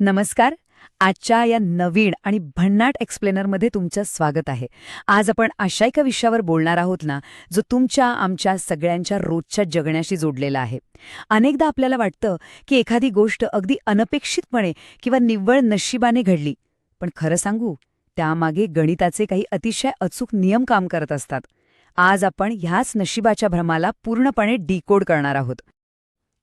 नमस्कार. आजच्या या नवीन आणि भन्नाट एक्सप्लेनरमध्ये तुमचं स्वागत आहे. आज आपण अशा एका विषयावर बोलणार आहोत ना, जो तुमच्या आमच्या सगळ्यांच्या रोजच्या जगण्याशी जोडलेला आहे. अनेकदा आपल्याला वाटतं की एखादी गोष्ट अगदी अनपेक्षितपणे किंवा निव्वळ नशिबाने घडली. पण खरं सांगू, त्यामागे गणिताचे काही अतिशय अचूक नियम काम करत असतात. आज आपण ह्याच नशिबाच्या भ्रमाला पूर्णपणे डिकोड करणार आहोत.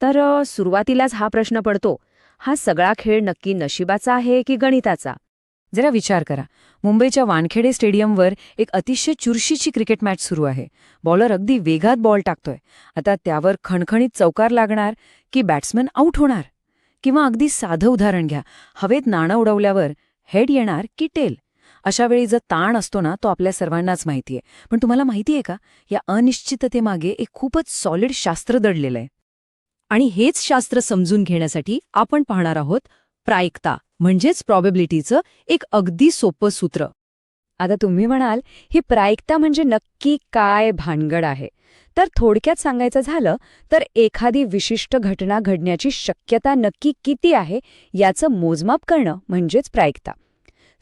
तर सुरुवातीलाच हा प्रश्न पडतो, हा सगळा खेळ नक्की नशिबाचा आहे की गणिताचा? जरा विचार करा. मुंबईच्या वानखेडे स्टेडियमवर एक अतिशय चुरशीची क्रिकेट मॅच सुरू आहे. बॉलर अगदी वेगात बॉल टाकतोय. आता त्यावर खणखणीत चौकार लागणार की बॅट्समन आऊट होणार? किंवा अगदी साधं उदाहरण घ्या, हवेत नाणं उडवल्यावर हेड येणार की टेल? अशा वेळी जो ताण असतो ना, तो आपल्या सर्वांनाच माहितीये. पण तुम्हाला माहितीये का, या अनिश्चिततेमागे एक खूपच सॉलिड शास्त्र दडलेलं आहे. आणि हेच शास्त्र समजून घेण्यासाठी आपण पाहणार आहोत प्रायिकता म्हणजेच प्रॉबिलिटीचं एक अगदी सोपं सूत्र. आता तुम्ही म्हणाल, ही प्रायिकता म्हणजे नक्की काय भानगड आहे? तर थोडक्यात सांगायचं झालं तर एखादी विशिष्ट घटना घडण्याची शक्यता नक्की किती आहे याचं मोजमाप करणं म्हणजेच प्रायिकता.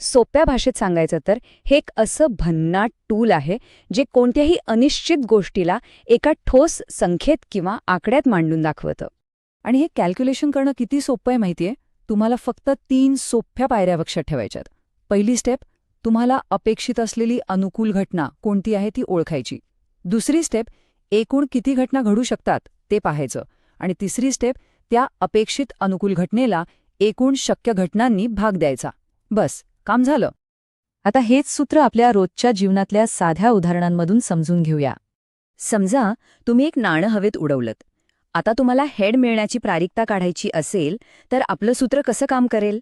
सोप्या भाषेत सांगायचं तर हे एक असं भन्नाट टूल आहे जे कोणत्याही अनिश्चित गोष्टीला एका ठोस संख्येत किंवा आकड्यात मांडून दाखवतं. आणि हे कॅल्क्युलेशन करणं किती सोपं आहे माहितीये? तुम्हाला फक्त 3 सोप्या पायऱ्या लक्षात ठेवायच्यात. पहिली स्टेप, तुम्हाला अपेक्षित असलेली अनुकूल घटना कोणती आहे ती ओळखायची. दुसरी स्टेप, एकूण किती घटना घडू शकतात ते पाहायचं. आणि तिसरी स्टेप, त्या अपेक्षित अनुकूल घटनेला एकूण शक्य घटनांनी भाग द्यायचा. बस, काम झालं. आता हेच सूत्र आपल्या रोजच्या जीवनातल्या साध्या उदाहरणांमधून समजून घेऊया. समजा तुम्ही एक नाणं हवेत उडवलंत. आता तुम्हाला हेड मिळण्याची प्रायिकता काढायची असेल तर आपलं सूत्र कसं काम करेल?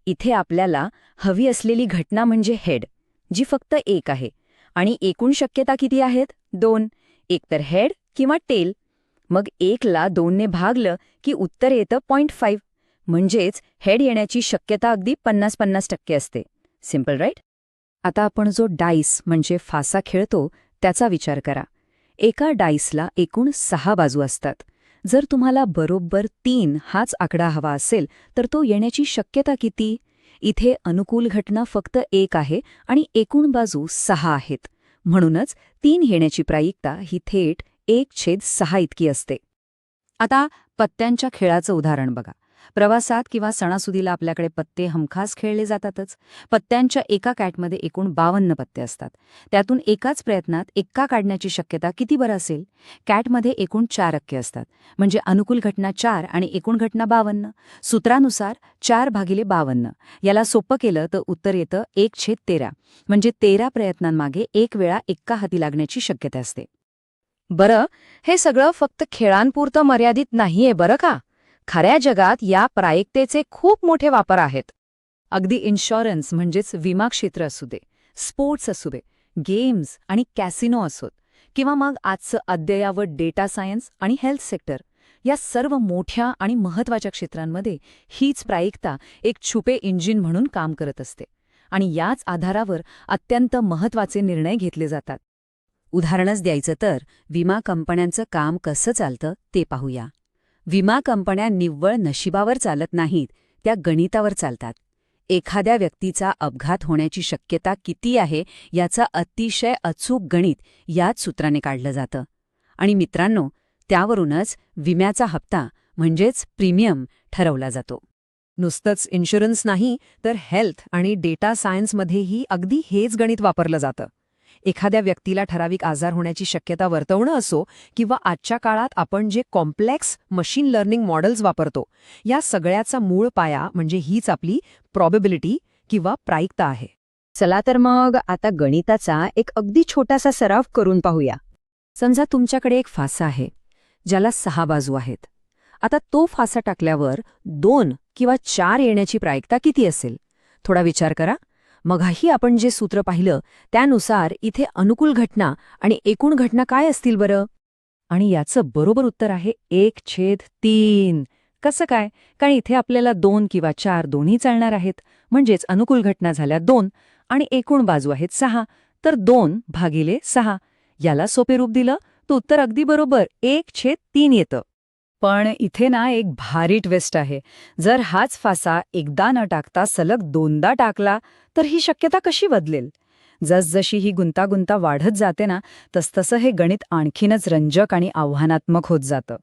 इथे आपल्याला हवी असलेली घटना म्हणजे हेड, जी फक्त एक आहे. आणि एकूण शक्यता किती आहेत? 2. एकतर हेड किंवा टेल. मग 1ला 2ने भागलं की उत्तर येतं 0.5. म्हणजेच हेड येण्याची शक्यता अगदी 50-50% असते. Simple right? आता आपण जो डाईस म्हणजे फासा खेळतो त्याचा विचार करा. एका डाईसला एकूण 6 बाजू असतात. जर तुम्हाला बरोबर 3 हाच आकडा हवा असेल तर तो येण्याची शक्यता किती? इथे अनुकूल घटना फक्त 1 आहे आणि एकूण बाजू 6 आहेत. म्हणूनच 3 येण्याची प्रायिकता ही थेट 1/6 इतकी असते. आता पत्त्यांच्या खेळाचं उदाहरण बघा. प्रवासात किंवा सणासुदीला आपल्याकडे पत्ते हमखास खेळले जातातच. पत्त्यांच्या एका कॅटमध्ये एकूण 52 पत्ते असतात. त्यातून एकाच प्रयत्नात एक्का काढण्याची शक्यता किती बरं असेल? कॅटमध्ये एकूण 4 अक्के असतात. म्हणजे अनुकूल घटना 4 आणि एकूण घटना 52. सूत्रानुसार 4/52. याला सोपं केलं तर उत्तर येतं 1/13. म्हणजे 13 प्रयत्नांमागे 1 वेळा एक्का हाती लागण्याची शक्यता असते. बरं, हे सगळं फक्त खेळांपुरतं मर्यादित नाहीये बरं का. खऱ्या जगात या प्रायिकतेचे खूप मोठे वापर आहेत. अगदी इन्शुरन्स म्हणजेच विमा क्षेत्र असू दे, स्पोर्ट्स असू दे, गेम्स आणि कॅसिनो असोत, किंवा मग आजचं अद्ययावत डेटा सायन्स आणि हेल्थ सेक्टर, या सर्व मोठ्या आणि महत्त्वाच्या क्षेत्रांमध्ये हीच प्रायिकता एक छुपे इंजिन म्हणून काम करत असते. आणि याच आधारावर अत्यंत महत्त्वाचे निर्णय घेतले जातात. उदाहरणच द्यायचं तर विमा कंपन्यांचं काम कसं चालतं ते पाहूया. विमा कंपन्या निव्वळ नशिबावर चालत नाहीत, त्या गणितावर चालतात. एखाद्या व्यक्तीचा अपघात होण्याची शक्यता किती आहे याचं अतिशय अचूक गणित याच सूत्राने काढलं जातं. आणि मित्रांनो, त्यावरूनच विम्याचा हप्ता म्हणजेच प्रीमियम ठरवला जातो. नुसतंच इन्शुरन्स नाही तर हेल्थ आणि डेटा सायन्समध्येही अगदी हेच गणित वापरलं जातं. एखाद्या व्यक्तीला ठराविक आजार होण्याची शक्यता वर्तवणं असो किंवा आजच्या काळात आपण जे कॉम्प्लेक्स मशीन लर्निंग मॉडेल्स वापरतो, या सगळ्याचा मूळ पाया म्हणजे हीच आपली प्रॉबिलिटी किंवा प्रायिकता आहे. चला तर मग आता गणिताचा एक अगदी छोटासा सराव करून पाहूया. समजा तुमच्याकडे एक फासा आहे ज्याला 6 बाजू आहेत. आता तो फासा टाकल्यावर 2 किंवा 4 येण्याची प्रायिकता किती असेल? थोडा विचार करा. मघाही आपण जे सूत्र पाहिलं त्यानुसार इथे अनुकूल घटना आणि एकूण घटना काय असतील बरं? आणि याचं बरोबर उत्तर आहे 1/3. कसं काय? कारण इथे आपल्याला 2 किंवा 4 दोन्ही चालणार आहेत. म्हणजेच अनुकूल घटना झाल्या 2 आणि एकूण बाजू आहेत 6, तर 2/6. याला सोपे रूप दिलं तर उत्तर अगदी बरोबर 1/3 येतं. पण इथे ना एक भारी ट्विस्ट आहे. जर हाच फासा एकदा न टाकता सलग दोनदा टाकला तर ही शक्यता कशी बदलेल? जसजशी ही गुंतागुंता वाढत जाते ना, तसतसं हे गणित आणखीनच रंजक आणि आव्हानात्मक होत जातं.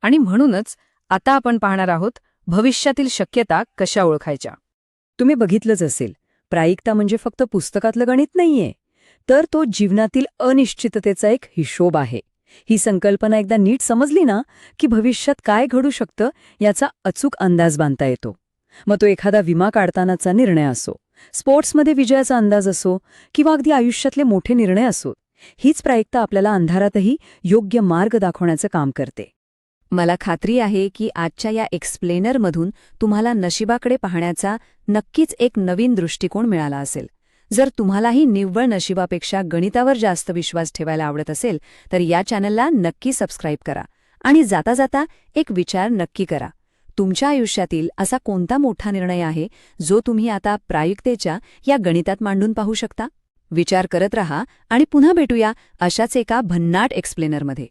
आणि म्हणूनच आता आपण पाहणार आहोत भविष्यातील शक्यता कशा ओळखायच्या. तुम्ही बघितलंच असेल, प्रायिकता म्हणजे फक्त पुस्तकातलं गणित नाहीये, तर तो जीवनातील अनिश्चिततेचा एक हिशोब आहे. ही संकल्पना एकदा नीट समजली ना, की भविष्यात काय घडू शकतं याचा अचूक अंदाज बांधता येतो. मग तो एखादा विमा काढतानाचा निर्णय असो, स्पोर्ट्समध्ये विजयाचा अंदाज असो किंवा अगदी आयुष्यातले मोठे निर्णय असो, हीच प्रायिकता आपल्याला अंधारातही योग्य मार्ग दाखवण्याचं काम करते. मला खात्री आहे की आजच्या या एक्सप्लेनरमधून तुम्हाला नशिबाकडे पाहण्याचा नक्कीच एक नवीन दृष्टिकोन मिळाला असेल. जर तुम्हालाही निव्वळ नशिबापेक्षा गणितावर जास्त विश्वास ठेवायला आवडत असेल तर या चॅनलला नक्की सबस्क्राईब करा आणि जाता जाता एक विचार नक्की करा. तुमच्या आयुष्यातील असा कोणता मोठा निर्णय आहे जो तुम्ही आता प्रायुक्तेच्या या गणितात मांडून पाहू शकता? विचार करत रहा आणि पुन्हा भेटूया अशाच एका भन्नाट एक्सप्लेनरमध्ये.